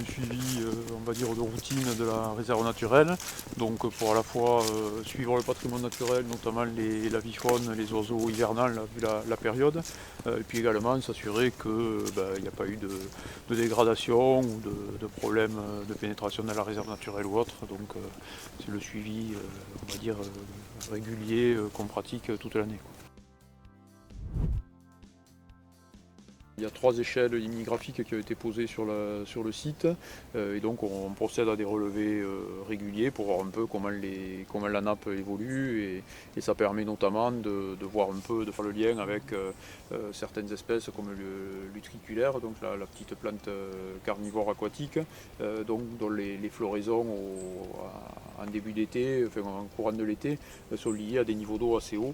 un suivi, on va dire, de routine de la réserve naturelle. Donc pour à la fois suivre le patrimoine naturel, notamment l'avifaune, les oiseaux hivernales, vu la période, et puis également s'assurer qu'il n'y a pas eu de dégradation ou de problème de pénétration dans la réserve naturelle ou autre. Donc c'est le suivi, on va dire, régulier qu'on pratique toute l'année. Il y a 3 échelles limigraphiques qui ont été posées sur le site et donc on procède à des relevés réguliers pour voir un peu comment la nappe évolue et ça permet notamment de voir un peu, de faire le lien avec certaines espèces comme l'utriculaire, donc la petite plante carnivore aquatique, dont les floraisons en début d'été, enfin en courant de l'été, sont liées à des niveaux d'eau assez hauts.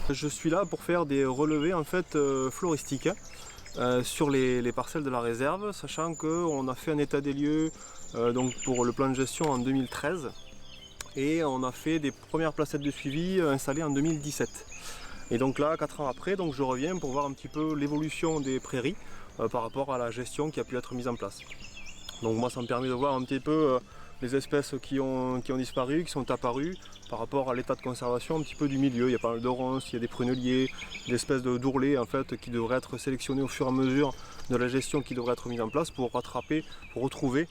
Je suis là pour faire des relevés en fait floristiques sur les parcelles de la réserve, sachant qu'on a fait un état des lieux donc pour le plan de gestion en 2013 et on a fait des premières placettes de suivi installées en 2017. Et donc là, 4 ans après, donc je reviens pour voir un petit peu l'évolution des prairies par rapport à la gestion qui a pu être mise en place. Donc moi ça me permet de voir un petit peu les espèces qui ont disparu, qui sont apparues par rapport à l'état de conservation un petit peu du milieu. Il y a pas mal de ronces, il y a des prunelliers, des espèces d'ourlets en fait qui devraient être sélectionnés au fur et à mesure de la gestion qui devrait être mise en place pour rattraper, pour retrouver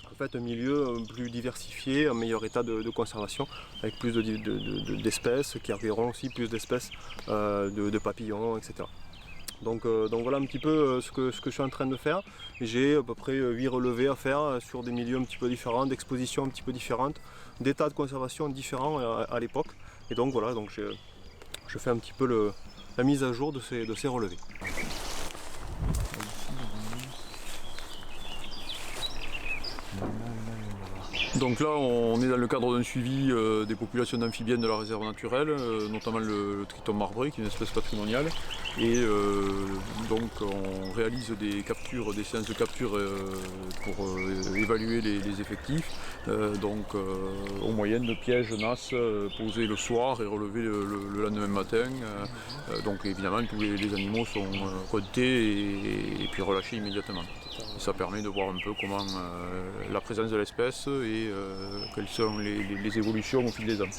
en fait un milieu plus diversifié, un meilleur état de conservation avec plus d'espèces qui accueilleront aussi plus d'espèces de papillons, etc. Donc voilà un petit peu ce que je suis en train de faire. J'ai à peu près 8 relevés à faire sur des milieux un petit peu différents, d'expositions un petit peu différentes, d'états de conservation différents à l'époque. Et donc voilà, donc je fais un petit peu la mise à jour de ces relevés. Donc là, on est dans le cadre d'un suivi des populations d'amphibiennes de la réserve naturelle, notamment le triton marbré, qui est une espèce patrimoniale. Et donc on réalise des séances de capture pour évaluer les effectifs. Au moyen de pièges NAS posés le soir et relevés le lendemain matin. Donc évidemment, tous les animaux sont comptés et puis relâchés immédiatement. Et ça permet de voir un peu comment la présence de l'espèce et quelles sont les évolutions au fil des ans.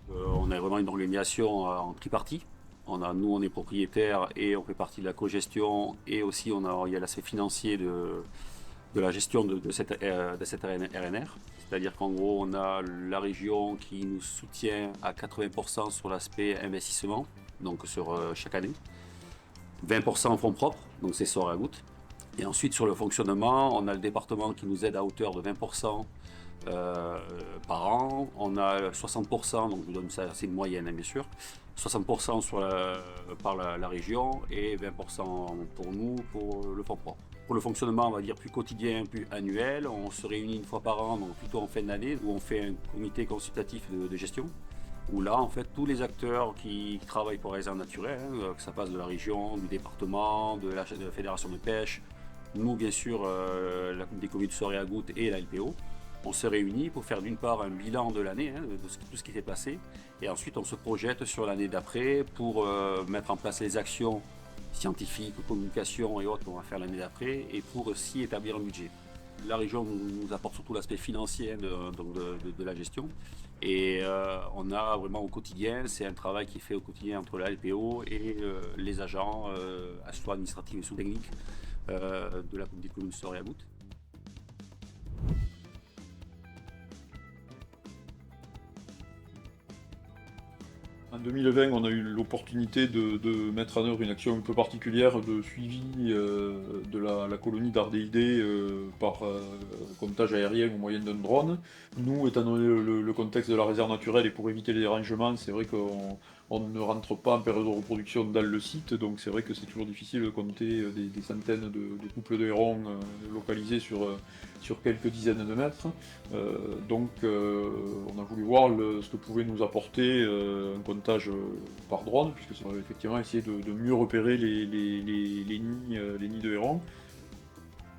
On a vraiment une organisation en tripartie. Nous, on est propriétaire et on fait partie de la cogestion et aussi il y a l'aspect financier de la gestion de cette RNR. C'est-à-dire qu'en gros, on a la région qui nous soutient à 80% sur l'aspect investissement, donc sur chaque année. 20% en fonds propres, donc c'est sort à goutte. Et ensuite, sur le fonctionnement, on a le département qui nous aide à hauteur de 20% par an. On a 60%, donc je vous donne ça, c'est une moyenne hein, bien sûr, 60% par la région et 20% pour nous, pour le fonds propre. Pour le fonctionnement, on va dire plus quotidien, plus annuel, on se réunit une fois par an, donc plutôt en fin d'année, où on fait un comité consultatif de gestion, où là, en fait, tous les acteurs qui travaillent pour les réserves naturelles, hein, que ça passe de la région, du département, de la fédération de pêche, nous, bien sûr, la des communes de Soirée à Goutte et la LPO, on se réunit pour faire d'une part un bilan de l'année, hein, de tout ce qui s'est passé, et ensuite on se projette sur l'année d'après pour mettre en place les actions scientifiques, communication et autres qu'on va faire l'année d'après, et pour aussi établir un budget. La région nous apporte surtout l'aspect financier de la gestion, et on a vraiment au quotidien, c'est un travail qui est fait au quotidien entre la LPO et les agents, soit administratifs et sous-techniques, des communes de Soirée à Goutte. En 2020, on a eu l'opportunité de mettre en œuvre une action un peu particulière de suivi de la colonie d'ardéidés par comptage aérien au moyen d'un drone. Nous, étant donné le contexte de la réserve naturelle et pour éviter les dérangements, c'est vrai qu'on ne rentre pas en période de reproduction dans le site, donc c'est vrai que c'est toujours difficile de compter des centaines de couples de hérons localisés sur quelques dizaines de mètres. On a voulu voir ce que pouvait nous apporter un comptage par drone, puisque ça va effectivement essayer de mieux repérer les nids de hérons.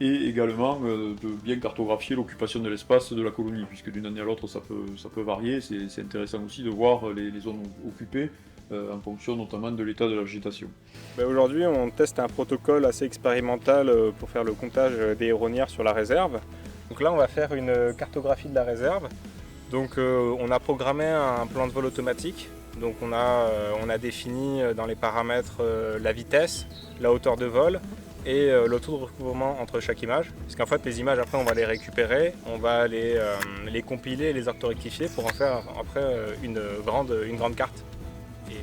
et également de bien cartographier l'occupation de l'espace de la colonie, puisque d'une année à l'autre ça peut varier. C'est intéressant aussi de voir les zones occupées en fonction notamment de l'état de la végétation. Aujourd'hui, on teste un protocole assez expérimental pour faire le comptage des héronières sur la réserve. Donc là, on va faire une cartographie de la réserve. Donc on a programmé un plan de vol automatique. Donc on a défini dans les paramètres la vitesse, la hauteur de vol et le taux de recouvrement entre chaque image. Parce qu'en fait, les images, après, on va les récupérer, on va les compiler et les orthorectifier pour en faire après une grande carte. Et